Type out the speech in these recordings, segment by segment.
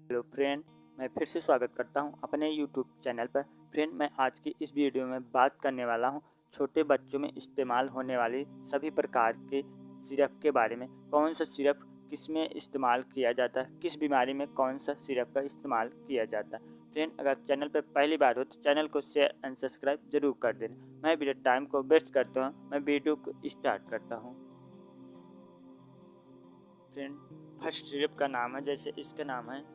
Hello friend, मैं फिर से स्वागत करता हूं अपने यूट्यूब चैनल पर। फ्रेंड, मैं आज की इस वीडियो में बात करने वाला हूं छोटे बच्चों में इस्तेमाल होने वाली सभी प्रकार के सिरप के बारे में। कौन सा सिरप किस में इस्तेमाल किया जाता है, किस बीमारी में कौन सा सिरप का इस्तेमाल किया जाता है। फ्रेंड, अगर चैनल पर पहली बार हो तो चैनल को शेयर एंड सब्सक्राइब जरूर कर देना। मैं बिना टाइम को वेस्ट करता हूँ, मैं वीडियो को स्टार्ट करता हूँ। फ्रेंड, फर्स्ट सिरप का नाम है, जैसे इसका नाम है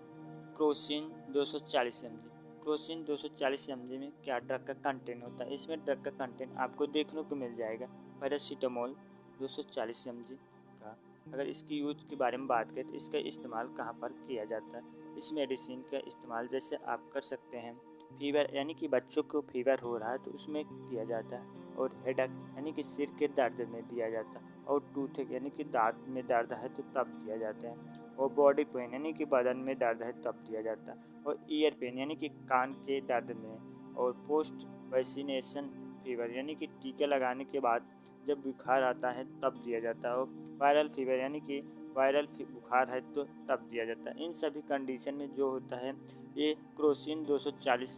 क्रोसिन 240 mg। क्रोसिन 240 mg में क्या ड्रग का कंटेंट होता है? इसमें ड्रग का कंटेंट आपको देखने को मिल जाएगा पैरासीटामोल 240 mg का। अगर इसकी यूज के बारे में बात करें तो इसका इस्तेमाल कहाँ पर किया जाता है? इस मेडिसिन का इस्तेमाल जैसे आप कर सकते हैं फीवर, यानी कि बच्चों को फीवर हो रहा है तो उसमें किया जाता है, और हेडेक यानी कि सिर के दर्द में दिया जाता है, और टूथ यानी कि दांत में दर्द है तो तब दिया जाता है, और बॉडी पेन यानी कि बदन में दर्द है तब दिया जाता है, और ईयर पेन यानी कि कान के दर्द में, और पोस्ट वैक्सीनेशन फीवर यानी कि टीका लगाने के बाद जब बुखार आता है तब दिया जाता है, और वायरल फीवर यानी कि वायरल बुखार है तो तब दिया जाता है। इन सभी कंडीशन में जो होता है ये क्रोसिन 240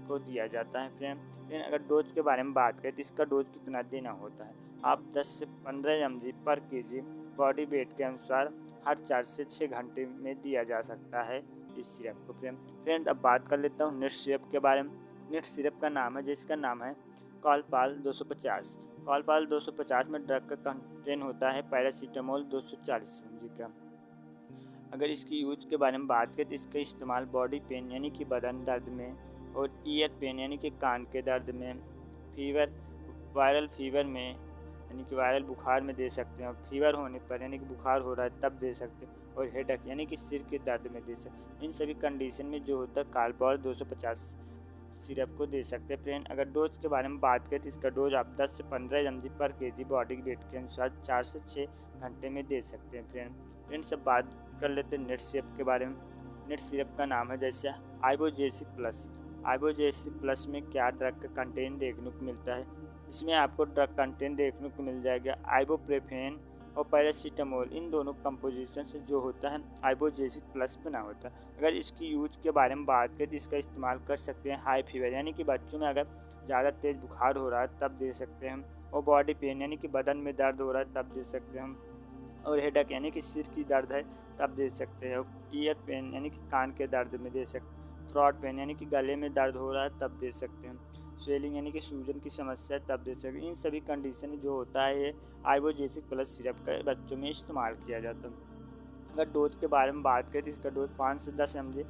को दिया जाता है। फ्रेंड, अगर डोज के बारे में बात करें तो इसका डोज कितना देना होता है? आप 10 से 15 mg पर kg बॉडी वेट के अनुसार हर 4 से 6 घंटे में दिया जा सकता है इस सिरप को। फ्रेंड, अब बात कर लेता हूँ नेक्स्ट सिरप के बारे में। नेक्स्ट सिरप का नाम है, जिसका नाम है कॉलपाल 250। कॉलपाल 250 में ड्रग का कंटेंट होता है पैरासीटामोल 240 mg का। अगर इसकी यूज के बारे में बात करें तो इसका इस्तेमाल बॉडी पेन यानी कि बदन दर्द में, और ईयर पेन यानी कि कान के दर्द में, फीवर वायरल फीवर में यानी कि वायरल बुखार में दे सकते हैं, और फीवर होने पर यानी कि बुखार हो रहा है तब दे सकते हैं, और हेडेक यानी कि सिर के दर्द में दे सकते हैं। इन सभी कंडीशन में जो होता है कॉलपाल 250 सिरप को दे सकते हैं। फ्रेंड, अगर डोज के बारे में बात करें तो इसका डोज आप 10 से 15 mg पर kg बॉडी वेट के अनुसार 4 से 6 घंटे में दे सकते हैं। फ्रेंड, सब बात कर लेते हैं नेट सिरप के बारे में। नेट सिरप का नाम है, जैसे आइबोजेसिक प्लस। आइबोजेसिक प्लस में क्या ड्रग का कंटेंट देखने को मिलता है? इसमें आपको ड्रग कंटेंट देखने को मिल जाएगा आइबोप्रोफेन और पैरासीटामोल। इन दोनों कंपोजिशन से जो होता है आइबोजेसिक प्लस बना होता है। अगर इसकी यूज के बारे में बात करें तो इसका इस्तेमाल कर सकते हैं हाई फीवर यानी कि बच्चों में अगर ज़्यादा तेज़ बुखार हो रहा है तब दे सकते हैं हम, और बॉडी पेन यानी कि बदन में दर्द हो रहा है तब दे सकते हैं हम, और हेडेक यानी कि सिर की दर्द है तब दे सकते हैं, ईयर पेन यानी कि कान के दर्द में दे सकते, थ्रोट पेन यानी कि गले में दर्द हो रहा है तब दे सकते हैं, स्वेलिंग यानी कि सूजन की समस्या है तब दे सकते हैं। इन सभी कंडीशन में जो होता है ये आइबोजेसिक प्लस सिरप का बच्चों में इस्तेमाल किया जाता है। अगर डोज के बारे में बात करें तो इसका डोज 5 से 10 mg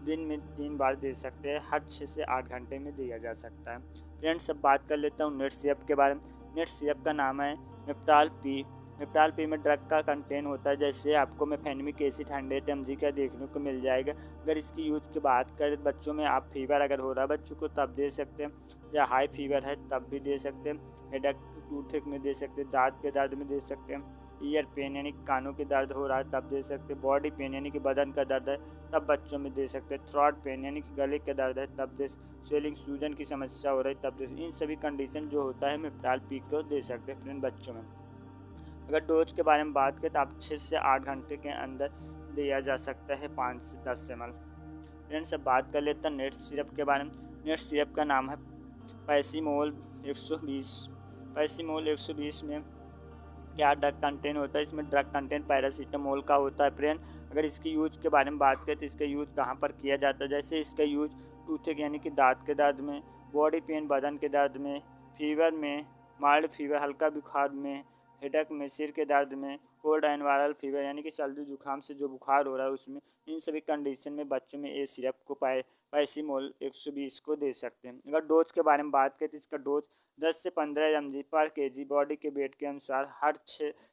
दिन में 3 बार दे सकते हैं, हर 6 से 8 घंटे में दिया जा सकता है। फ्रेंड्स, अब बात कर लेता हूँ नेट सिरप के बारे में। नेट सिरप का नाम है मेप्टाल पी। मेप्टाल पी में ड्रग का कंटेंट होता है, जैसे आपको मेफेनमिक एसिड 100 mg का देखने को मिल जाएगा। अगर इसकी यूज की बात करें बच्चों में, आप फीवर अगर हो रहा है बच्चों को तब दे सकते हैं, या हाई फीवर है तब भी दे सकते हैं, हेडेक टूथ में दे सकते हैं, दांत के दर्द में दे सकते हैं, ईयर पेन यानी कानों के दर्द हो रहा है तब दे सकते हैं, बॉडी पेन यानी कि बदन का दर्द है तब बच्चों में दे सकते हैं, थ्रोट पेन यानी कि गले का दर्द है तब दे, स्वेलिंग सूजन की समस्या हो रही है तब दे। इन सभी कंडीशन जो होता है मेप्टाल पी को दे सकते हैं फ्रेंड बच्चों में। अगर डोज के बारे में बात करें तो आप 6 से 8 घंटे के अंदर दिया जा सकता है 5 से 10 ml। फ्रेंड्स, अब बात कर लेते हैं नेट सिरप के बारे में। नेट सिरप का नाम है पैसीमोल 120। पैसीमोल 120 में क्या ड्रग कंटेंट होता है? इसमें ड्रग कंटेंट पैरासीटामोल का होता है। फ्रेंड, अगर इसकी यूज के बारे में बात करें तो इसका यूज कहाँ पर किया जाता है? जैसे इसका यूज टूथ यानी कि दांत के दर्द में, बॉडी पेन बदन के दर्द में, फीवर में, माइल्ड फीवर हल्का बुखार में, हेडेक में, सिर के दर्द में, कोल्ड एंड वायरल फीवर यानी कि सर्दी जुकाम से जो बुखार हो रहा है उसमें, इन सभी कंडीशन में बच्चों में ये सिरप को पैसीमोल 120 को दे सकते हैं। अगर डोज के बारे में बात करें तो इसका डोज 10 से 15 mg पर kg बॉडी के वेट के अनुसार हर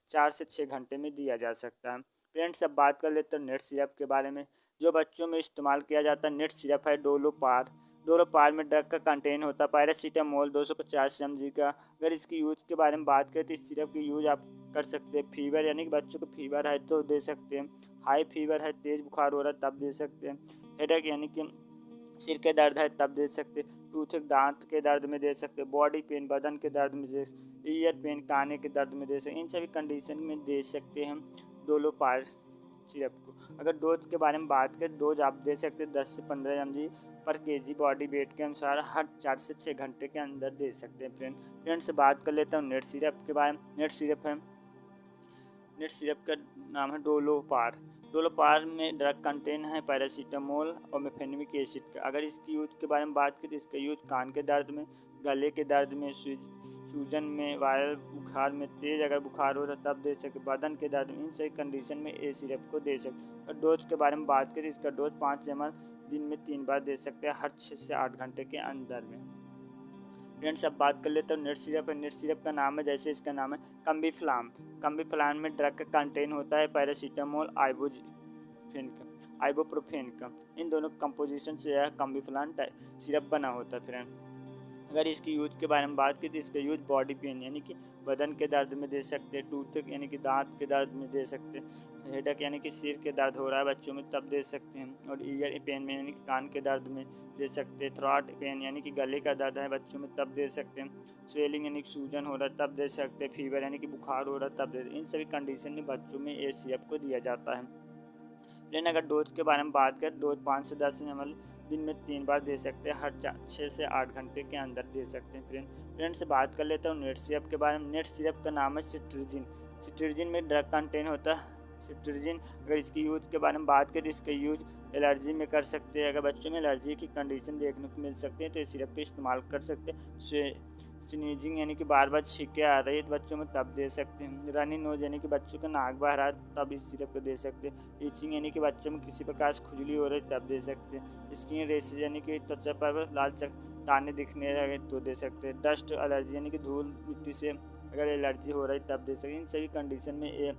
4 से 6 घंटे में दिया जा सकता है। फ्रेंड्स, अब बात कर लेते हैं नेट सिरप के बारे में। जो बच्चों में इस्तेमाल किया जाता है नेट सिरप है डोलोपार। डोलोपार में ड्रग का कंटेंट होता है पैरासीटामोल 250 mg का। अगर इसकी यूज के बारे में बात करें तो इस सिरप की यूज आप कर सकते हैं फीवर यानी कि बच्चों को फीवर है तो दे सकते हैं, हाई फीवर है तेज़ बुखार हो रहा है तब दे सकते हैं, हेडेक यानी कि सिर के दर्द है तब दे सकते, टूथ दांत के दर्द में दे सकते, बॉडी पेन बदन के दर्द में दे, ईयर पेन काने के दर्द में दे सकते। इन सभी कंडीशन में दे सकते हैं हम डोलोपार सिरप को। अगर डोज के बारे में बात करें, डोज आप दे सकते हैं 10 से 15 mg पर केजी बॉडी वेट के अनुसार हर 4 से 6 घंटे के अंदर दे सकते हैं। फ्रेंड्स बात कर लेता हूँ नेट सिरप के बारे में। नेट सिरप का नाम है डोलोपार। डोलोपार में ड्रग कंटेन है पैरासीटामोल और मेफेनमिक एसिड का। अगर इसकी यूज के बारे में बात करें तो इसका यूज कान के दर्द में, गले के दर्द में, सूजन में, वायरल बुखार में, तेज अगर बुखार हो रहा तब दे सकते, बदन के दर्द में, इन सभी कंडीशन में ए सिरप को दे सकते। और डोज के बारे में बात करें, इसका डोज 5 ml दिन में 3 बार दे सकते हैं हर 6 से 8 घंटे के अंदर में। फ्रेंड्स अब बात कर लेते हैं नेट सिरप है। नेट सिरप का नाम है, जैसे इसका नाम है कम्बीफ्लाम में ड्रग का कंटेन होता है पैरासीटामोल आइबुप्रोफेन का। इन दोनों कंपोजिशन से यह कम्बीफ्लाम सिरप बना होता है। फ्रेंड अगर इसकी यूज के बारे में बात की तो इसका यूज बॉडी पेन यानी कि बदन के दर्द में दे सकते हैं, टूथ यानी कि दांत के दर्द में दे सकते हैं, हेडेक यानी कि सिर के दर्द हो रहा है बच्चों में तब दे सकते हैं, और ईयर पेन में यानी कि कान के दर्द में दे सकते हैं, थ्रोट पेन यानी कि गले का दर्द है बच्चों में तब दे सकते हैं, स्वेलिंग यानी कि सूजन हो रहा है तब दे सकते हैं, फीवर यानी कि बुखार हो रहा है तब दे। इन सभी कंडीशन में बच्चों में ये सिरप को दिया जाता है। लेकिन अगर डोज के बारे में बात करें, डोज 5 से 10 ml दिन में 3 बार दे सकते हैं, हर 6 से 8 घंटे के अंदर दे सकते हैं। फ्रेंड से बात कर लेता हूँ नेट सिरप के बारे में। नेट सिरप का नाम है सिट्रीजिन में ड्रग कंटेन होता है सिट्रीजिन। अगर इसकी यूज के बारे में बात करें तो इसका यूज एलर्जी में कर सकते हैं। अगर बच्चों में एलर्जी की कंडीशन देखने को मिल सकती है तो इस सिरप का इस्तेमाल कर सकते हैं। स्नीजिंग यानी कि बार बार छींके आ रही है तो बच्चों में तब दे सकते हैं। रनी नोज यानी कि बच्चों का नाक बह रहा है तब इस सिरप को दे सकते हैं। ईचिंग यानी कि बच्चों में किसी प्रकार से खुजली हो रही है तब दे सकते हैं। स्किन रेशेज यानी कि त्वचा पर लाल दाने दिखने लगे तो दे सकते हैं। डस्ट एलर्जी यानी कि धूल मिट्टी से अगर एलर्जी हो रही है तब दे सकते हैं। इन सभी कंडीशन में ये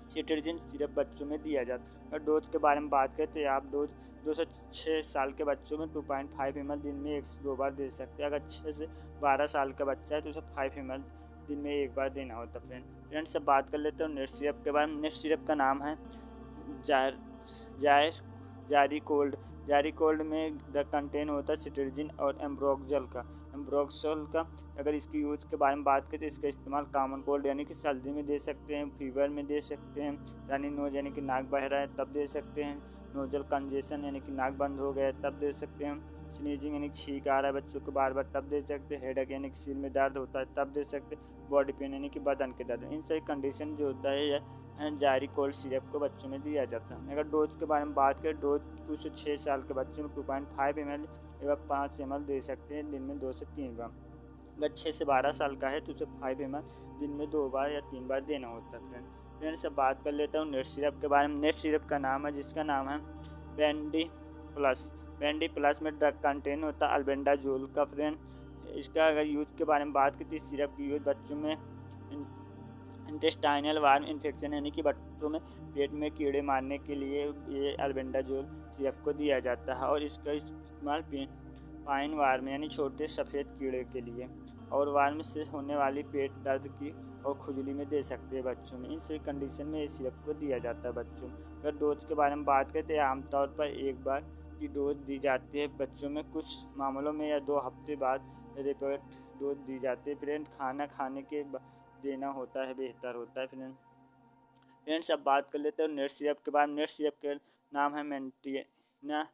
सिट्रीजिन सिरप बच्चों में दिया जाता है। और डोज के बारे में बात करें तो आप डोज 2 से 6 साल के बच्चों में 2.5 ml दिन में 1 से 2 बार दे सकते हैं। अगर 6 से 12 साल का बच्चा है तो उसे 5 ml दिन में 1 बार देना होता है। फ्रेंड्स सब बात कर लेते हैं नेट सिरप के बारे में। नेट सिरप का नाम है जारी कोल्ड में द कंटेन होता है सिट्रीजिन और एम्ब्रोक्सोल का। अगर इसकी यूज के बारे में बात करें तो इसका इस्तेमाल कॉमन कोल्ड यानी कि सर्दी में दे सकते हैं, फीवर में दे सकते हैं, रनी नोज यानी कि नाक बह रहा है तब दे सकते हैं, नोजल कंजेशन यानी कि नाक बंद हो गया है तब दे सकते हैं, स्नीजिंग यानी कि छींक आ रहा है बच्चों को बार बार तब दे सकते हैं, हेडेक यानी कि सिर में दर्द होता है तब दे सकते हैं, बॉडी पेन यानी कि बदन के दर्द। इन सभी कंडीशन जो होता है जारी कोल्ड सिरप को बच्चों में दिया जाता है। अगर डोज के बारे में बात करें, डोज 2 से 6 साल के बच्चों में 2.5 ml या 5 ml दे सकते हैं दिन में 2 से 3 बार। अगर 6 से 12 साल का है तो उसे 5 ml दिन में 2 बार या 3 बार देना होता है। फ्रेंड्स से बात कर लेता हूँ नेट सिरप के बारे में। नेट सिरप का नाम है, जिसका नाम है बैंडी प्लस में ड्रग कंटेन होता है अल्बेंडाजोल का। फ्रेंड इसका अगर यूज के बारे में बात करें तो इस सिरप की यूज बच्चों में इंटेस्टाइनल वार्म इन्फेक्शन यानी कि बच्चों में पेट में कीड़े मारने के लिए ये अल्बेंडाजोल सिरप को दिया जाता है। और इसका इस्तेमाल पाइन वार्म यानी छोटे सफ़ेद कीड़े के लिए और वार्म से होने वाली पेट दर्द की और खुजली में दे सकते हैं बच्चों में। इन सभी कंडीशन में इस सिरप को दिया जाता है बच्चों में। अगर डोज के बारे में बात करते हैं, आमतौर पर 1 बार की डोज दी जाती है बच्चों में, कुछ मामलों में या 2 हफ्ते बाद रिपीट डोज दी जाती है। फ्रेंड खाना खाने के देना होता है, बेहतर होता है। फ्रेंड्स अब बात कर लेते हैं नेट सिरप के बारे में। नेट सिरप के नाम है मेंटीना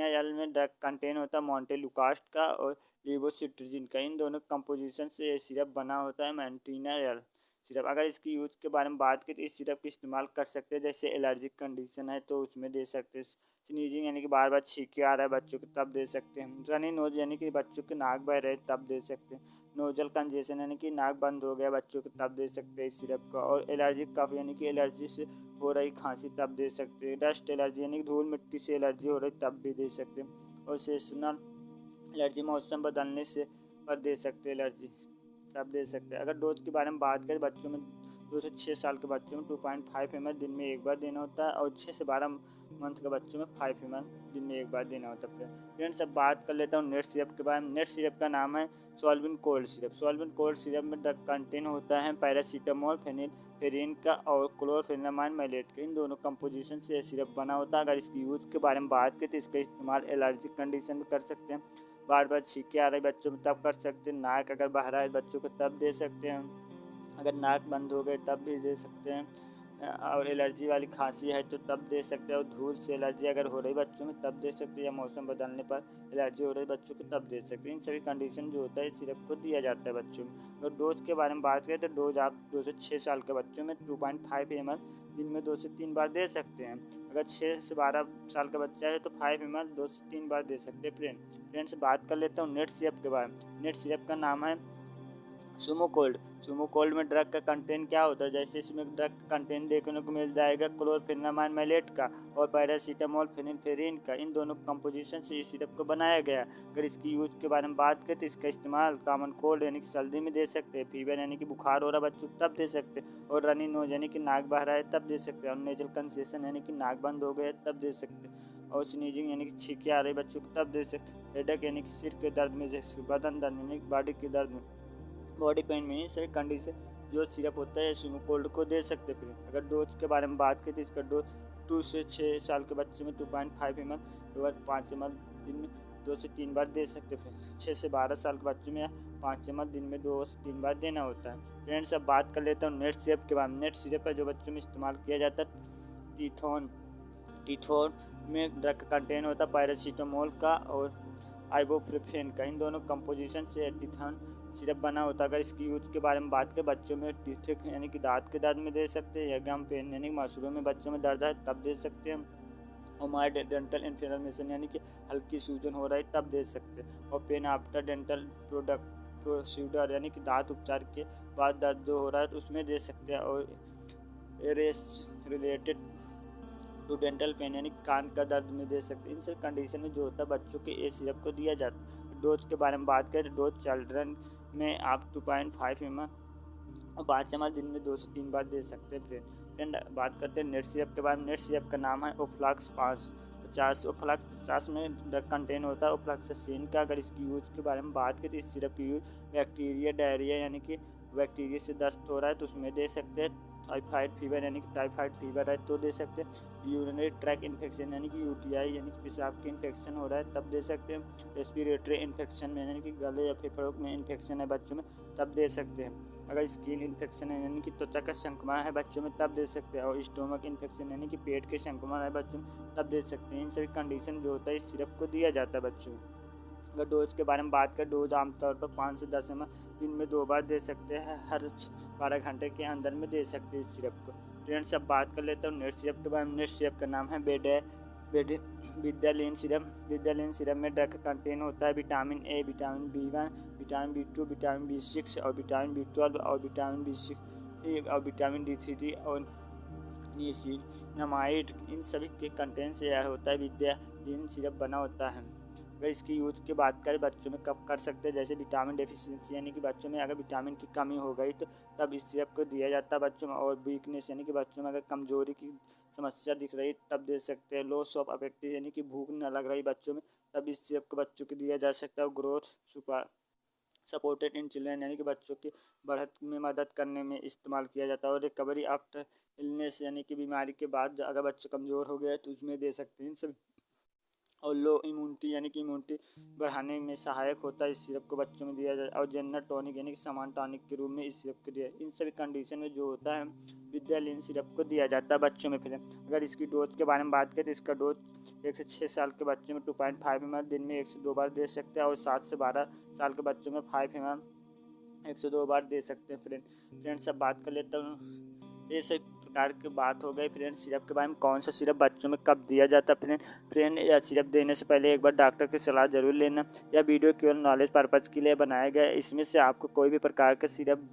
यल में ड्रग कंटेन होता है मॉन्टेलुकास्ट का और लेवोसिट्रीजिन का। इन दोनों कंपोजिशन से ये सिरप बना होता है मेंटीना यल सिरप। अगर इसकी यूज के बारे में बात करें तो इस सिरप का इस्तेमाल कर सकते हैं, जैसे एलर्जिक कंडीशन है तो उसमें दे सकते हैं। स्नीजिंग यानी कि बार बार छींके आ रहा है बच्चों को तब दे सकते हैं। रनी नोज यानी कि बच्चों के नाक बह रहे तब दे सकते हैं। नोजल कंजेशन यानी कि नाक बंद हो गया बच्चों को तब दे सकते हैं इस सिरप का। और एलर्जिक कफ यानी कि एलर्जी से हो रही खांसी तब दे सकते हैं। डस्ट एलर्जी यानी कि धूल मिट्टी से एलर्जी हो रही तब भी दे सकते हैं। और सीजनल एलर्जी मौसम बदलने से पर दे सकते हैं एलर्जी तब दे सकते हैं। अगर डोज के बारे में बात करें, बच्चों में 2 से 6 साल के बच्चों में 2.5 ml दिन में 1 बार देना होता है और 6 से 12 मंथ के बच्चों में 5 ml दिन में 1 बार देना होता है। फ्रेंड्स अब बात कर लेता हूँ नेट सिरप के बारे में। नेट सिरप का नाम है सॉल्विन कोल्ड सिरप में ड्रग कंटेन होता है पैरासीटामोल फेनिलफ्रेनिन का और क्लोरफेनामाइन मैलेट का। इन दोनों कंपोजिशन से सिरप बना होता है। अगर इसकी यूज के बारे में बात करें तो इसका इस्तेमाल एलर्जिक कंडीशन में कर सकते हैं, बार बार छींके आ रहे बच्चों में तब कर सकते हैं, नाक अगर बह रहा है बच्चों को तब दे सकते हैं, अगर नाक बंद हो गए तब भी दे सकते हैं, और एलर्जी वाली खांसी है तो तब दे सकते हैं, और धूल से एलर्जी अगर हो रही बच्चों में तब दे सकते हैं, या मौसम बदलने पर एलर्जी हो रही बच्चों को तब दे सकते हैं। इन सभी कंडीशन जो होता है इस सिरप को दिया जाता है बच्चों में। अगर डोज के बारे में बात करें तो डोज आप 2 से 6 साल के बच्चों में 2.5 ml दिन में 2 से 3 बार दे सकते हैं। अगर 6 से 12 साल का बच्चा है तो 5 ml 2 से 3 बार दे सकते हैं। फ्रेंड्स बात कर लेता हूँ नेट सिरप के बारे में। नेट सिरप का नाम है सुमोकोल्ड। सुमोकोल्ड में ड्रग का कंटेंट क्या होता है, जैसे इसमें ड्रग का कंटेंट देखने को मिल जाएगा क्लोरफेनामाइन मैलेट का और पैरासीटामोल फेनिलफेरिन का। इन दोनों कंपोजिशन से इस सिरप को बनाया गया। अगर इसकी यूज़ के बारे में बात करें तो इसका इस्तेमाल कॉमन कोल्ड यानी कि सर्दी में दे सकते हैं, फीवर यानी कि बुखार हो रहा बच्चों को तब दे सकते हैं, और रनी नोज यानी कि नाक बह रहा है तब दे सकते हैं, और नेजल कंसेशन यानी कि नाक बंद हो गया तब दे सकते हैं, और स्नीजिंग यानी कि छींकें आ रही बच्चों को तब दे सकते हैं, हेडेक यानी कि सिर के दर्द में, जैसे बदन दर्द यानी कि बॉडी के दर्द में, बॉडी पेन में, इन सभी कंडीशन जो सिरप होता है सुमोकोल्ड को दे सकते हैं। फिर अगर डोज के बारे में बात करें तो इसका डोज 2 से 6 साल के बच्चे में 2.5 ml और 5 ml दिन में 2 से 3 बार दे सकते हैं। 6 से 12 साल के बच्चे में 5 ml दिन में 2 से 3 बार देना होता है। फ्रेंड्स अब बात कर लेता हूँ नेट सिरप के बारे में। नेट सिरप है जो बच्चों में इस्तेमाल किया जाता है टीथोन में ड्रग का कंटेंट होता है पैरासीटामोल का और आइबोप्रोफेन का। इन दोनों कंपोजिशन से टीथोन सिरप बना होता है। अगर इसकी यूज़ के बारे में बात करें बच्चों में टीथ यानी कि दांत के दर्द में दे सकते हैं, या गम पेन यानी कि मसूड़ों में बच्चों में दर्द है तब दे सकते हैं, और माइल्ड डेंटल इन्फ्लेमेशन यानी कि हल्की सूजन हो रहा है तब दे सकते हैं, और पेन आफ्टर डेंटल प्रोसीजर यानी कि दांत उपचार के बाद दर्द जो हो रहा है तो उसमें दे सकते हैं, और arrest related to dental pain यानी कान का दर्द में दे सकते हैं। इन सब कंडीशन में जो होता है बच्चों के ये सिरप को दिया जाता है। डोज के बारे में बात करें डोज चिल्ड्रन में आप 2.5 ml और 5 ml दिन में 2 से 3 बार दे सकते हैं। फ्रेंड बात करते हैं नेट सिरप के बारे में। नेट सिरप का नाम है ओफ्लॉक्स 50। ओफ्लॉक्स 50 में ड्रग कंटेंट होता है ओफ्लॉक्सासिन का। अगर इसकी यूज़ के बारे में बात करें तो इस सिरप की यूज़ बैक्टीरिया डायरिया यानी कि बैक्टीरिया से दस्त हो रहा है तो उसमें दे सकते हैं, टाइफाइड फीवर यानी कि टाइफाइड फीवर है तो दे सकते हैं, यूरिनरी ट्रैक इन्फेक्शन यानी कि यूटीआई यानी कि पेशाब की इन्फेक्शन हो रहा है तब दे सकते हैं, रेस्पिरेटरी इन्फेक्शन में यानी कि गले या फेफड़ों में इन्फेक्शन है बच्चों में तब दे सकते हैं, अगर स्किन इन्फेक्शन है यानी कि त्वचा का संक्रमण है बच्चों में तब दे सकते हैं, और स्टोमक इन्फेक्शन यानी कि पेट के संक्रमण है बच्चों में तब दे सकते हैं। इन सभी कंडीशन जो होता है इस सिरप को दिया जाता है बच्चों में। अगर डोज के बारे में बात करें डोज आमतौर पर 5 से 10 ml दिन में 2 बार दे सकते हैं, हर 12 घंटे के अंदर में दे सकते हैं इस सिरप को। फ्रेंड्स अब बात कर लेता हूँ नेट सिरप के बारे में। नेट सिरप का नाम है विटालिन सिरप। विटालिन सिरप में ड्रग का कंटेंट होता है vitamin A, vitamin B1, vitamin B2, vitamin B6 और विटामिन B12 और विटामिन B6 और विटामिन D3 और नियासिनामाइड। इन सभी के कंटेंट से यह होता है विटालिन सिरप बना होता है। अगर इसकी यूज़ की बात करें बच्चों में कब कर सकते हैं, जैसे विटामिन डेफिशिएंसी यानी कि बच्चों में अगर विटामिन की कमी हो गई तो तब इस सिरप को दिया जाता है बच्चों में, और वीकनेस यानी कि बच्चों में अगर कमजोरी की समस्या दिख रही तब दे सकते हैं, लॉस ऑफ अपेटाइट यानी कि भूख न लग रही बच्चों में तब इस सिरप को बच्चों को दिया जा सकता है, और ग्रोथ सपोर्टेड इन चिल्ड्रन यानी कि बच्चों की बढ़त में मदद करने में इस्तेमाल किया जाता है, और रिकवरी आफ्टर इलनेस यानी कि बीमारी के बाद अगर बच्चा कमज़ोर हो गया तो उसमें दे सकते हैं इन सभी, और लो इम्यूनिटी यानी कि इम्यूनिटी बढ़ाने में सहायक होता है इस सिरप को बच्चों में दिया जाए, और जनरल टॉनिक यानी कि सामान टॉनिक के रूप में इस सिरप को दिया। इन सभी कंडीशन में जो होता है विटालिन सिरप को दिया जाता है बच्चों में। फिर अगर इसकी डोज के बारे में बात करें तो इसका डोज 1 से 6 साल के बच्चे में 2.5 ml दिन में 1 से 2 बार दे सकते हैं, और 7 से 12 साल के बच्चों में 5 ml 1 से 2 बार दे सकते हैं। फ्रेंड्स अब बात कर लेता हूँ ये सब प्रकार की बात हो गई फ्रेंड सिरप के बारे में, कौन सा सिरप बच्चों में कब दिया जाता है। फ्रेंड या सिरप देने से पहले एक बार डॉक्टर की सलाह जरूर लेना। यह वीडियो केवल नॉलेज पर्पज़ के लिए बनाया गया है, इसमें से आपको कोई भी प्रकार का सिरप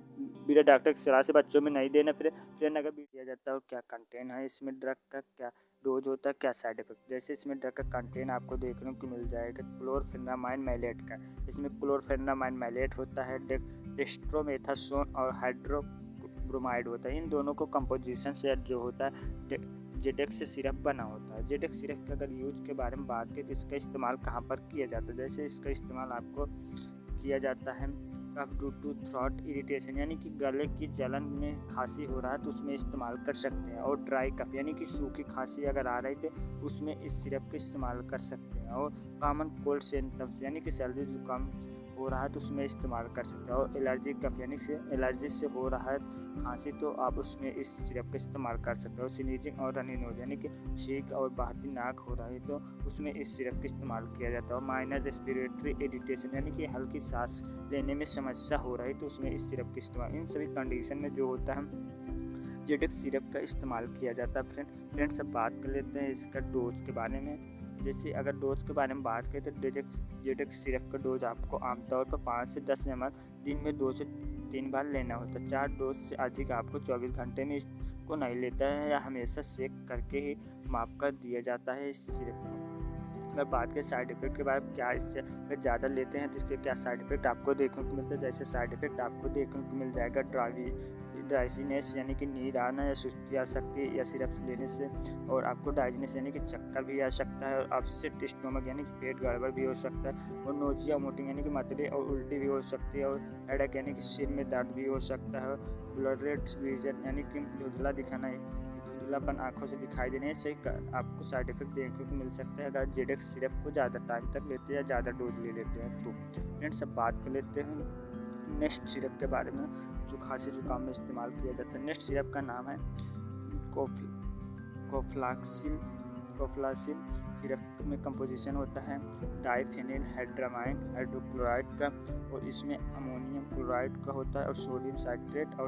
बिना डॉक्टर की सलाह से बच्चों में नहीं देना। फ्रेंड अगर दिया जाता है क्या कंटेंट है इसमें, ड्रग का क्या डोज होता है, क्या साइड इफेक्ट, जैसे इसमें ड्रग का कंटेंट आपको देखने को मिल जाएगा क्लोरफेनामाइन मैलेट का। इसमें क्लोरफेनामाइन मैलेट होता है, डेक्स्ट्रोमेथासोन और हाइड्रोब्रोमाइड होता है। इन दोनों को कंपोजिशन से जो होता है जेडेक्स सिरप बना होता है। जेडेक्स सिरप के अगर यूज के बारे में बात करें तो इसका इस्तेमाल कहाँ पर किया जाता है, जैसे इसका इस्तेमाल आपको किया जाता है कफ ड्यू टू थ्रोट इरिटेशन यानी कि गले की जलन में खांसी हो रहा है तो उसमें इस्तेमाल कर सकते हैं, और ड्राई कफ यानी कि सूखी खांसी अगर आ रही थी उसमें इस सिरप का इस्तेमाल कर सकते हैं, और कॉमन कोल्ड सिम्टम्स यानी कि सर्दी जुकाम हो रहा है तो उसमें इस्तेमाल कर सकते हैं। और एलर्जी कफ यानी कि एलर्जी से हो रहा है खांसी तो आप उसमें इस सिरप का इस्तेमाल कर सकते हो। स्नीजिंग और रनी नोज यानी कि छींक और बहती नाक हो रही है तो उसमें इस सिरप का इस्तेमाल किया जाता है। और माइनर रेस्पिरेटरी इरिटेशन यानी कि हल्की सांस लेने में समस्या हो रही है तो उसमें इस सिरप का इस्तेमाल, इन सभी कंडीशन में जो होता है जेडेक्स सिरप का इस्तेमाल किया जाता है। फ्रेंड्स अब बात कर लेते हैं इसका डोज के बारे में। जैसे अगर डोज के बारे में बात करें तो जेडेक्स सिरप का डोज आपको आमतौर पर 5 से 10 ml दिन में 2 से 3 बार लेना होता है। 4 डोज से अधिक आपको 24 घंटे में इसको नहीं लेता है या हमेशा चेक करके ही माप कर दिया जाता है इस सिरप को। अगर बात करें साइड इफेक्ट के बारे में, क्या इससे अगर ज़्यादा लेते हैं तो इसके क्या साइड इफेक्ट आपको देखने को मिलता है। जैसे साइड इफेक्ट आपको देखने को मिल जाएगा ड्राइजीनेस यानी कि नींद आना या सुस्ती आ सकती है या सिरप लेने से, और आपको डाइजीनेस यानी कि चक्कर भी आ सकता है, और अपसेट स्टोमक यानी कि पेट गड़बड़ भी हो सकता है, और नोजिया वोमिटिंग यानी कि मतली और उल्टी भी हो सकती है, और हेडेक यानी कि सिर में दर्द भी हो सकता है, ब्लड विजन यानी कि धुंधला दिखाना धुंधलापन आंखों से दिखाई देने से आपको साइड इफेक्ट देखने को मिल सकता है अगर जेडेक्स सिरप को ज़्यादा टाइम तक लेते हैं या ज़्यादा डोज ले लेते हैं तो। फ्रेंड्स अब बात कर लेते हैं नेक्स्ट सिरप के बारे में जो खांसी जुकाम में इस्तेमाल किया जाता है। नेक्स्ट सिरप का नाम है कोफ्लाक्सिल। सिरप में कंपोजिशन होता है डाइफेनिल हाइड्रोक्लोराइड का, और इसमें अमोनियम क्लोराइड का होता है, और सोडियम साइट्रेट और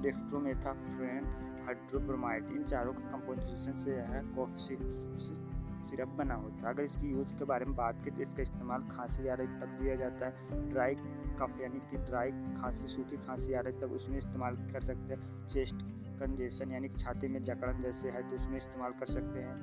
डेक्स्ट्रोमेथाफ्रेन हाइड्रोब्रोमाइड, इन चारों के कंपोजिशन से यह कोफ्लाक्सिल सिरप बना होता है। अगर इसकी यूज के बारे में बात करें तो इसका इस्तेमाल खांसी आ रही तब दिया जाता है। ड्राई कफ यानी कि ड्राई खांसी, सूखी खांसी आ रही तब उसमें इस्तेमाल कर सकते हैं। चेस्ट कंजेशन यानी कि छाती में जकड़न जैसे है तो उसमें इस्तेमाल कर सकते हैं।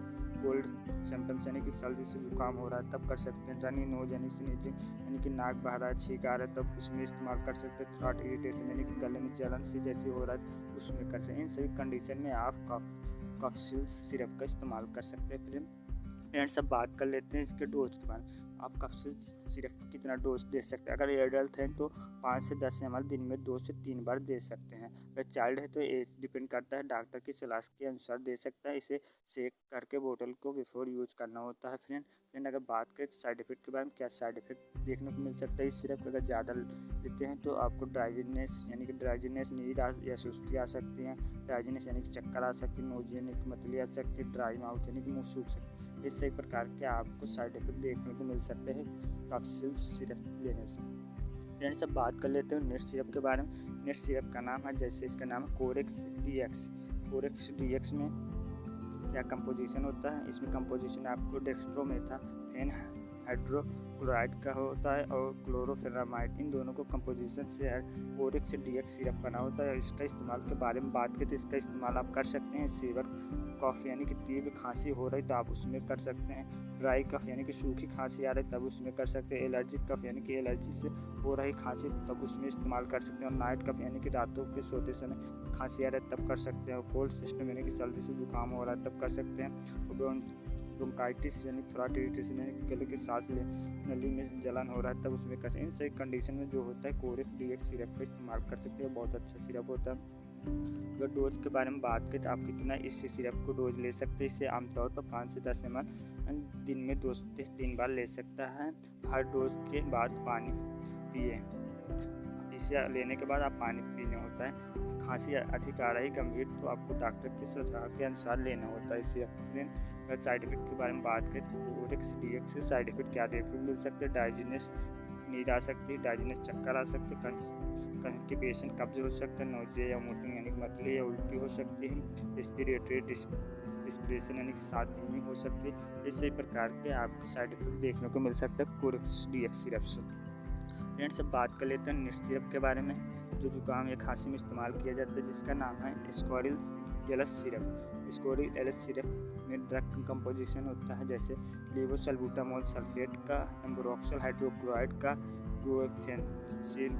कोल्ड सिम्टम्स यानी कि सर्दी से जुकाम हो रहा है तब कर सकते हैं। रनी नोज यानी स्नीजिंग यानी कि नाक बह रहा है, छींक आ रहा है तब उसमें इस्तेमाल कर सकते हैं। थ्रोट इरिटेशन यानी कि गले में जलन सी जैसी हो रहा है उसमें कर सकते हैं। इन सभी कंडीशन में आप कोफ्लाक्सिल सिरप का इस्तेमाल कर सकते हैं। फ्रेंड्स अब बात कर लेते हैं इसके डोज के बारे में। आप कोफ्लाक्सिल सिरप को कितना डोज दे सकते हैं। अगर एडल्ट हैं तो 5 से 10 ml दिन में 2 से 3 बार दे सकते हैं। अगर चाइल्ड है तो एज डिपेंड करता है, डॉक्टर की सलाह के अनुसार दे सकता है। इसे शेक करके बोतल को बिफोर यूज करना होता है। फ्रेंड अगर बात करें साइड इफेक्ट के बारे में, क्या साइड इफेक्ट देखने को मिल सकता है इस सिरप अगर ज़्यादा लेते हैं तो आपको ड्राइजीनेस नींद या सुस्ती आ सकती है। ड्राइजीनेस यानी कि चक्कर आ सकती है, नोजिया यानी कि मतली आ सकती है, ड्राई माउथ यानी कि मुँह सूख सकती है। इस सही प्रकार के आपको साइड इफेक्ट देखने को मिल सकते हैं कोफ्लाक्सिल सिरप लेने से। फ्रेंड्स अब बात कर लेते हैं नेक्स्ट सिरप के बारे में। नेक्स्ट सिरप का नाम है, जैसे इसका नाम है कोरेक्स डीएक्स में क्या कंपोजिशन होता है। इसमें कंपोजिशन आपको डेक्स्ट्रोमेथाफेन हाइड्रोक्लोराइड का होता है और क्लोरोफेनामाइड, इन दोनों को कंपोजिशन से कोरेक्स डीएक्स सिरप बना होता है। इसका इस्तेमाल के बारे में बात करें तो इसका इस्तेमाल आप कर सकते हैं सीवर कफ यानी कि तीव्र खांसी हो रही तो आप उसमें कर सकते हैं। ड्राई कफ यानी कि सूखी खांसी आ रही तब उसमें कर सकते हैं। एलर्जिक कफ यानी कि एलर्जी से हो रही खांसी तब उसमें इस्तेमाल कर सकते हैं। और नाइट कफ यानी कि रातों के सोते समय खांसी आ रही तब कर सकते हैं। और कोल्ड सिस्टम यानी कि सर्दी से जुकाम हो रहा है तब कर सकते हैं। और ब्रोंकाइटिस यानी थ्रोट इरिटेशन यानी कि गले की सांस नली में जलन हो रहा है तब उसमें कर सकते हैं। इन सभी कंडीशन में जो होता है कोरेक्स डीएक्स सिरप का इस्तेमाल कर सकते हैं। बहुत अच्छा सिरप होता है। अगर डोज के बारे में बात करें तो आप कितना इस सिरप को डोज ले सकते हैं। इसे आमतौर पर 5 से 10 ml दिन में 2 से 3 बार ले सकता है। हर डोज के बाद पानी पिए। इसे लेने के बाद आप पानी पीना होता है। खांसी अधिक आ रही गंभीर तो आपको डॉक्टर की सलाह के अनुसार लेना होता है इसे। अगर साइड इफेक्ट के बारे में बात करें तो कोरेक्स डीएक्स से साइड इफेक्ट क्या देखने को मिल सकते हैं। डाइजीनेस नींद आ सकती है, डाइजीनेस चक्कर आ सकते हैं, कंस्टिपेशन कब्ज हो सकता है, नोजिया या वोमिटिंग यानी कि मतली या उल्टी हो सकती है, रेस्पिरेटरी डिस्प्रेशन यानी कि सांस धीमी हो सकती है। इसी प्रकार के आपको साइड इफेक्ट देखने को मिल सकता है कोरेक्स डीएक्स सिरप से। फ्रेंड्स अब बात कर लेते हैं नेक्स्ट सिरप के बारे में जो जुकाम या खांसी में इस्तेमाल किया जाता है, जिसका नाम है स्कोरिल एलएस सिरप में ड्रग कंपोजिशन होता है जैसे लेवोसल्बुटामोल सल्फेट का, एम्ब्रोक्सल हाइड्रोक्लोराइड का, गुवेफेंसिन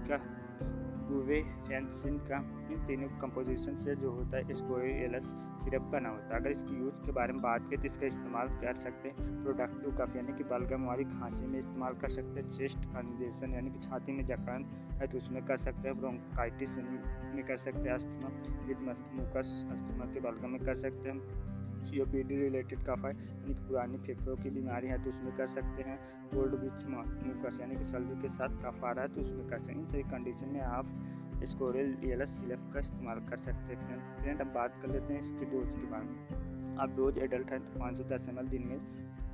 का, इन तीनों कंपोजिशन से जो होता है स्कोरिल एलएस सिरप बना होता है। अगर इसकी यूज के बारे में बात करें तो इसका इस्तेमाल कर सकते हैं प्रोडक्टिव कफ यानी कि बलगम वाली खांसी में इस्तेमाल कर सकते हैं। चेस्ट कंजेशन यानी कि छाती में जकड़न है तो उसमें कर सकते हैं। ब्रोंकाइटिस में कर सकते हैं। अस्थमा मुकस अस्थमा के बलगम में कर सकते हैं। COPD रिलेटेड कफ है यानी कि पुरानी फेफड़ों की बीमारी है तो उसमें कर सकते हैं। कोल्ड विथ म्यूकस यानी कि सर्दी के साथ कफ आ रहा है तो उसमें कर सकते हैं। इन सभी कंडीशन में आप स्कोरेल DLS सिरप का इस्तेमाल कर सकते हैं। फ्रेंड अब बात कर लेते हैं इसकी डोज के बारे में। आप डोज एडल्ट है तो 5 से 10 ml दिन में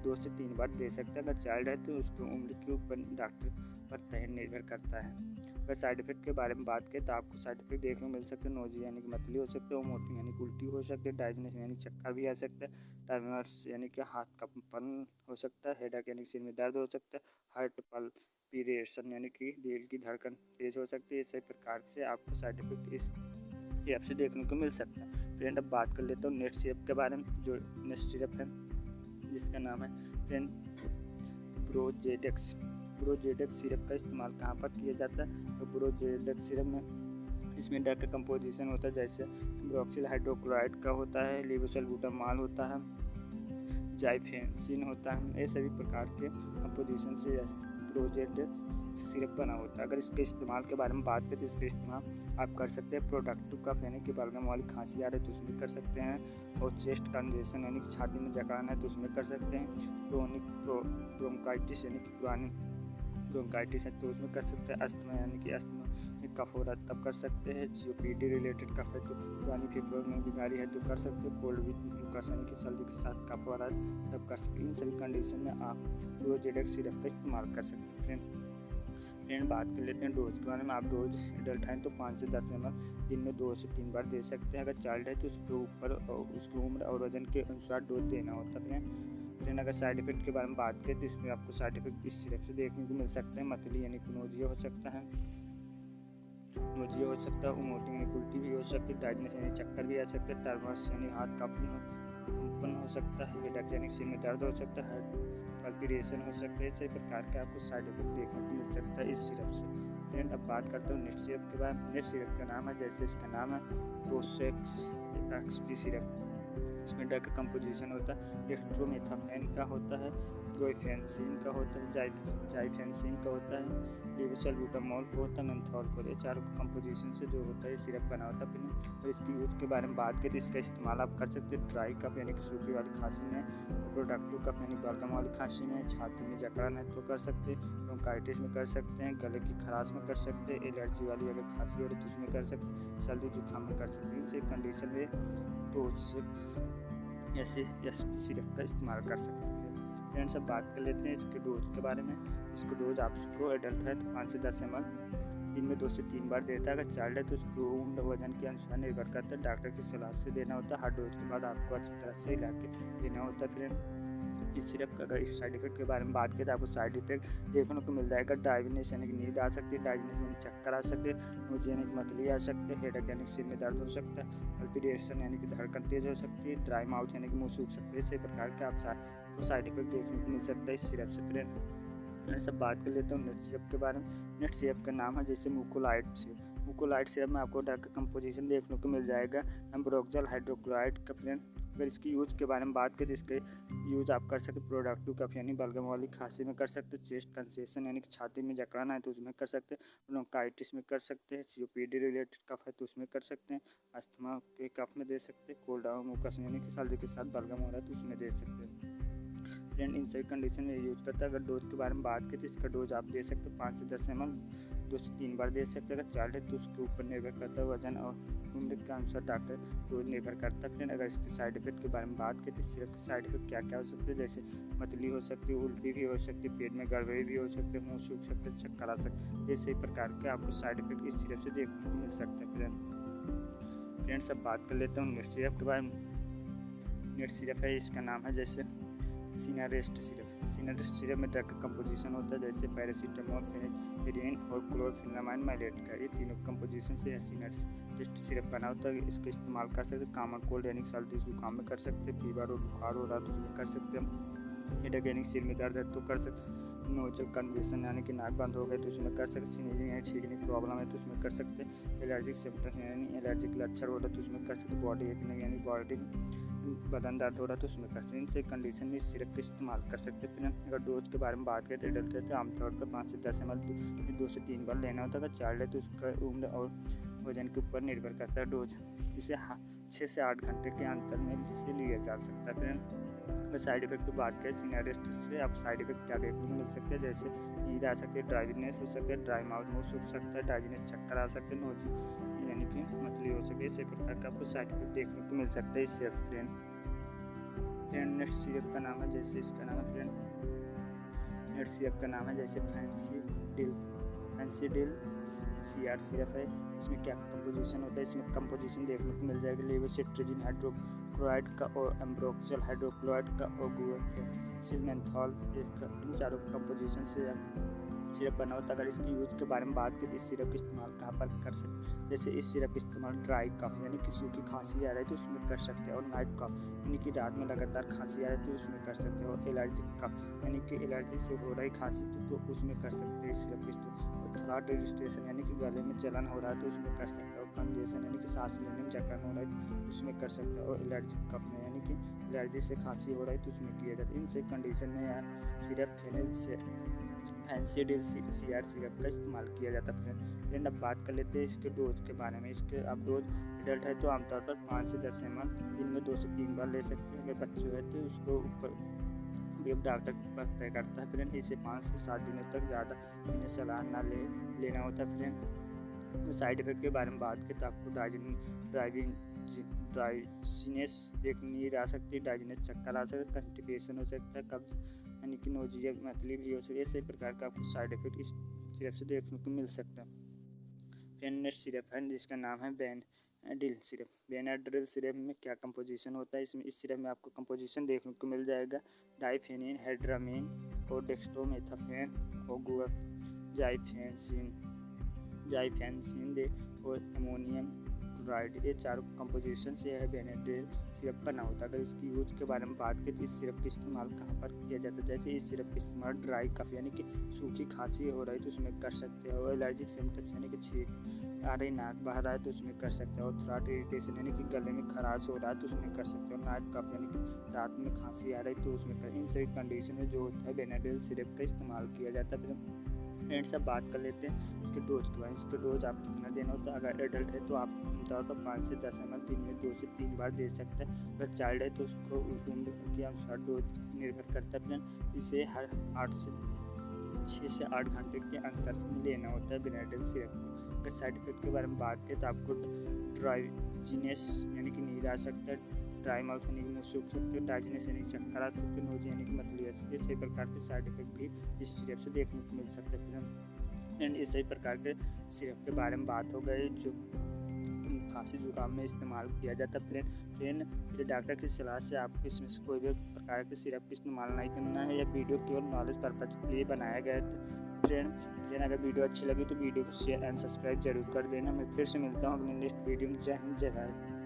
2 से 3 बार दे सकते हैं। अगर चाइल्ड है तो उसकी उम्र के ऊपर डॉक्टर पर तय निर्भर करता है। अगर साइड इफेक्ट के बारे में बात करें तो आपको साइड इफेक्ट देखने को मिल सकते हैं। नोजी यानी कि मतली हो सकते हैं, वोमिटिंग यानी कि उल्टी हो सकती है, डाइजेशन यानी चक्कर भी आ सकता है, टर्मर्स यानी कि हाथ का कंपन हो सकता है, हेडेक यानी सिर में दर्द हो सकता है, हार्ट पल्पिरेशन यानी कि दिल की धड़कन तेज हो सकती है। इसी प्रकार से आपको साइड इफेक्ट इस सिरप से देखने को मिल सकता है। फ्रेंड अब बात कर लेता हूँ नेट सिरप के बारे में। जो नेट सिरप है जिसका नाम है फ्रेंड ब्रोजेडेक्स सिरप का इस्तेमाल कहाँ पर किया जाता है? तो ब्रोजेडेक्स सिरप में इसमें ड्रग का कंपोजिशन होता है जैसे ब्रोक्सिल हाइड्रोक्लोराइड का होता है, लेवोसल्बुटामॉल होता है, जाइफेंसिन होता है। ये सभी प्रकार के कंपोजिशन से ब्रोजेडेक्स सिरप बना होता है। अगर इसके इस्तेमाल के बारे में बात करें तो इसका इस्तेमाल आप कर सकते हैं प्रोडक्टिव कफ यानी कि बलगम वाली खांसी आ रही है तो उसमें कर सकते हैं, और चेस्ट कंजेशन यानी कि छाती में जकड़न है तो उसमें कर सकते हैं, क्रोनिक ब्रोंकाइटिस यानी कि पुरानी ब्रोंकाइटिस है तो उसमें कर सकते हैं, अस्थमा यानी कि अस्थमा में कफ हो रहा है तब कर सकते हैं, COPD रिलेटेड कफ है तो पुरानी फेफड़ों में बीमारी है तो कर सकते हैं, कोल्ड विथ म्यूकस यानी कि सर्दी के साथ कफ हो रहा है तब कर सकते हैं। इन सभी कंडीशन में आप ब्रोजेडेक्स सिरप का इस्तेमाल कर सकते हैं। फ्रेंड बात कर लेते हैं डोज के बारे में। आप डोज एडल्ट हैं तो 5 से 10 ml दिन में 2 से 3 बार दे सकते हैं। अगर चाइल्ड है तो उसके ऊपर उसकी उम्र और वजन के अनुसार डोज देना होता है। फ्रेंड अगर साइड इफेक्ट के बारे में बात करें तो इसमें आपको साइड इफेक्ट इस सिरप से देखने को मिल सकते हैं। मतली यानी कि नोजिया हो सकता है, वोमिटिंग यानी उल्टी भी हो सकती है, डाइजेशन यानी चक्कर भी आ सकता है, टर्मर्स यानी हाथ कंपन हो सकता है, हेडेक यानी सिर में दर्द हो सकता है, पल्पिरेशन हो सकता है। इसी प्रकार के आपको साइड इफेक्ट देखने को मिल सकता है इस सिरप से। फ्रेंड अब बात करता हूँ नेट सिरप के बारे में। नेट सिरप का नाम है जैसे इसका नाम है प्रोसेक्स XP सिरप। इसमें ड्रग का कंपोजिशन होता है डेक्स्ट्रोमेथाफेन का होता है, गोइफेंसिन का होता है, जाइफेंसिन का होता है, लेवोसल्बुटामॉल का होता है, मेंथॉल का। ये चारों कंपोजिशन से जो होता है सिरप बना होता है। और इसकी यूज के बारे में बात करें तो इसका इस्तेमाल आप कर सकते हैं ड्राई कफ यानी कि सूखी वाली खांसी में, प्रोडक्टिव कफ यानी बलगम वाली खांसी में, छाती में जकड़न है तो कर सकते हैं, ब्रोंकाइटिस में कर सकते हैं, गले की खराश में कर सकते हैं, एलर्जी वाली अगर खांसी हो रही तो उसमें कर सकते हैं, सर्दी जुकाम में कर सकते हैं। इस कंडीशन में XP सिरप का इस्तेमाल कर सकते हैं। फ्रेंड्स अब बात कर लेते हैं इसके डोज के बारे में। इसको डोज आपको एडल्ट है तो 5 से 10 ml दिन में 2 से 3 बार देता है। अगर चाइल्ड है तो उसको उम्र वजन के अनुसार निर्भर करता है, डॉक्टर की सलाह से देना होता है। हर डोज के बाद आपको अच्छी तरह से हिला के देना होता है। फ्रेंड इस सिरप का अगर साइड इफेक्ट के बारे में बात करें तो आपको साइड इफेक्ट देखने को मिल जाएगा। डायबिटीज यानी कि नींद आ सकती है, डायबिटीज यानी चक्कर आ सकते हैं, नोजिया यानी कि मतली आ सकते हैं, हेडेक यानी सिर में दर्द हो सकता है, पल्पिरेशन यानी कि धड़कन तेज हो सकती है, ड्राई माउथ यानी कि मुंह सूख सकते हैं। इसी प्रकार के आपको साइड इफेक्ट देखने को मिल सकता है इस सिरप से। फ्रेंड सब बात कर लेता हूँ नेट सिरप के बारे में। नेट सिरप का नाम है जैसे मुकोलाइट सिरप। मुकोलाइट सिरप में आपको ड्रग का कंपोजिशन देखने को मिल जाएगा एम्ब्रोक्सिल हाइड्रोक्लोराइड का। फ्रेंड अगर इसकी यूज के बारे में बात करें तो इसके यूज आप कर सकते प्रोडक्टिव कफ यानी बलगम वाली खांसी में कर सकते, चेस्ट कंजेशन यानी कि छाती में जकड़न है तो उसमें कर सकते, ब्रोंकाइटिस में कर सकते हैं, COPD रिलेटेड कफ है तो उसमें कर सकते हैं, अस्थमा के कफ में दे सकते हैं, कोल्ड म्यूकस यानी कि सर्दी के साथ बलगम हो रहा है तो उसमें दे सकते हैं। फ्रेंड इन सभी कंडीशन में यूज करता है। अगर डोज के बारे में बात करें तो इसका डोज आप दे सकते हैं 5 से 10 ml 2 से 3 बार दे सकते हैं। अगर चाइल्ड है तो उसके ऊपर निर्भर करता है, वजन और उम्र के अनुसार डॉक्टर डोज निर्भर करता है। फिर अगर इसके साइड इफेक्ट के बारे में बात करें तो सिरप के साइड इफेक्ट क्या क्या हो सकते हैं जैसे मतली हो सकती है, उल्टी भी हो सकती है, पेट में गड़बड़ी भी हो सकती है, मुँह सूख सकते हैं, चक्कर आ सकते हैं। ये सही प्रकार के आपको साइड इफेक्ट इस सिरप से देखने को मिल सकते हैं। फ्रेंड्स अब बात कर लेता हूँ नेट सिरप के बारे में। नेट सिरप है इसका नाम है जैसे सिनारेस्ट सिरप। सिनारेस्ट सिरप में ड्रग का कंपोजिशन होता है जैसे पैरासीटामोल, फेरिन और क्लोरफेनामाइन माइलेट का। ये तीनों कंपोजिशन से सिनारेस्ट सिरप बना होता है। इसका इस्तेमाल कर सकते हैं कॉमन कोल्ड यानी सर्दी जुकाम में कर सकते हैं, फीवर और बुखार हो रहा तो उसमें कर सकते हैं, हेडेक यानी सिर में दर्द है तो कर सकते, नोजल कंजेशन यानी कि नाक बंद हो गए तो उसमें कर सकते, स्नीजिंग यानी छींकने की प्रॉब्लम है तो उसमें कर सकते हैं, एलर्जिक सिम्टम यानी एलर्जिक लक्षण हो रहा है तो उसमें कर सकते, बॉडी एकनिंग यानी बॉडी बदन दर्द हो रहा है तो उसमें कर सकते हैं। इनसे कंडीशन में इस सिरप का इस्तेमाल कर सकते हैं। फिर अगर डोज के बारे में बात करें तो एडल्ट है तो आमतौर पर 5 से 10 ml 2 से 3 बार लेना होता है। अगर चाइल्ड है तो उसका उम्र और वजन के ऊपर निर्भर करता है डोज। इसे 6 से 8 घंटे के अंतर में से लिया जा सकता है। फ्रेंड अगर साइड इफेक्ट की बात करें सिनारेस्ट से आप साइड इफेक्ट क्या देखने को मिल सकते हैं, जैसे नींद आ सकती है, ड्राइनेस हो सकता है, ड्राई माउथ मुंह सूख सकता है, डाइजेस्ट चक्कर आ सकते हैं, नोजी यानी कि मतली हो सकती है। इसी प्रकार का आपको साइड इफेक्ट देखने को मिल सकता है इससे। फ्रेंड नेक्स्ट सिरप का नाम है, जैसे इसका नाम है फ्रेंड नेक्स्ट सिरप का नाम है जैसे फैंसी डिल CR सिरप है। इसमें क्या कंपोजिशन होता है, इसमें कंपोजिशन देखने को मिल जाएगी लेवोसिट्राजिन हाइड्रोक्लोराइड का और एम्ब्रोक्सिल हाइड्रोक्लोराइड का और गुआनिसिलमेंथॉल, इन चारों का कंपोजिशन से सिरप बना होता है। अगर इसकी यूज के बारे में बात करें, इस सिरप का इस्तेमाल कहाँ पर कर सकते हैं, जैसे इस सिरप का इस्तेमाल ड्राई कफ यानी कि सूखी खांसी आ रही है तो उसमें कर सकते हैं, और नाइट कफ यानी कि रात में लगातार खांसी आ रही है तो उसमें कर सकते हैं, और एलर्जिक कफ यानी कि एलर्जी से हो रही खांसी तो उसमें कर सकते हैं इस सिरप का इस्तेमाल। और थ्रोट रजिस्ट्रेशन यानी कि गले में जलन हो रहा है तो उसमें कर सकते हैं, और कंजेशन यानी कि सांस लेने में जकड़न हो रहा है तो उसमें कर सकते हैं, और एलर्जिक कफ में यानी कि एलर्जी से खांसी हो रही है तो उसमें किया जाता है। इन सब कंडीशन में यार सिरप फेनिल से फैंसी डिल CR सिरप का इस्तेमाल किया जाता है। फ्रेंड अब बात कर लेते हैं इसके डोज के बारे में। इसके आप डोज एडल्ट है तो आमतौर पर 5 से 10 ml दिन में 2 से 3 बार ले सकते हैं। अगर बच्चों है तो उसको ऊपर भी डॉक्टर पर तय करता है। फ्रेंड इसे 5 से 7 दिनों तक ज़्यादा इन्हें सलाह ना लेना होता है। फ्रेंड साइड इफेक्ट के बारे में बात करें तो आपको ड्राइनेस देखनी आ सकती है, डाइजेस्ट चक्कर आ सकता है, कंस्टिपेशन हो सकता है, कब्ज यानी कि नोजिया मतली भी हो सकती है। इसी प्रकार का आपको साइड इफेक्ट इस सिरप से देखने को मिल सकता है। फ्रेंड नेक्स्ट सिरप है जिसका नाम है बेनाड्रिल सिरप। बेनाड्रिल सिरप में क्या कंपोजिशन होता है, इसमें इस सिरप में आपको कंपोजिशन देखने को मिल जाएगा डाइफेनिन, हेड्रामीन और डेक्स्ट्रोमेथाफेन और जाइफेंसिन दे और अमोनियम क्लोराइड, ये चारों कंपोजिशन से है बेनाड्रिल सिरप बना होता है। अगर इसकी यूज के बारे में बात करें तो इस सिरप का इस्तेमाल कहाँ पर किया जाता है, जैसे इस सिरप का इस्तेमाल ड्राई कफ यानी कि सूखी खांसी हो रही है तो उसमें कर सकते हैं, और एलर्जिक सिम्टम्स यानी कि छींक आ रही, नाक बह रहा है तो उसमें कर सकते हैं, और थ्रोट इरिटेशन यानी कि गले में खराश हो रहा है तो उसमें कर सकते हैं, और नाइट कफ यानी कि रात में खांसी आ रही है तो उसमें कर। इन सभी कंडीशन में जो होता है बेनाड्रिल सिरप का इस्तेमाल किया जाता है। फ्रेंड सब बात कर लेते हैं इसके डोज के बारे में। इसके डोज आप कितना देना होता है, अगर एडल्ट है तो आप आमतौर पर 5 से 10 ml दिन में 2 से 3 बार दे सकते हैं। अगर चाइल्ड है तो उसको उम्र के अनुसार डोज निर्भर करता है। फ्रेंड इसे हर 6 से 8 घंटे के अंतर में लेना होता है बेनाड्रिल सिरप को। अगर साइड इफेक्ट के बारे में बात करें तो आपको ड्राइनेस यानी कि नींद आ सकता है, ड्राई माउथ यानी कि मुँह सूख सकते हैं, डाइजेस्ट यानी कि चक्कर आ सकते हैं, नोजी यानी कि मतली आ सकती है। इसी प्रकार के साइड इफेक्ट भी इस सिरप से देखने को मिल सकते हैं। फ्रेंड इसी प्रकार के सिरप के बारे में बात हो गई जो खांसी जुकाम में इस्तेमाल किया जाता है। फ्रेंड डॉक्टर की सलाह से आपको इसमें से कोई भी प्रकार के सिरप का इस्तेमाल नहीं करना है। यह वीडियो केवल नॉलेज पर्पज के लिए बनाया गया है। फ्रेंड अगर वीडियो अच्छी लगी तो वीडियो को शेयर एंड सब्सक्राइब जरूर कर देना। मैं फिर से मिलता हूँ अपने नेक्स्ट वीडियो में। जय हिंद, जय भारत।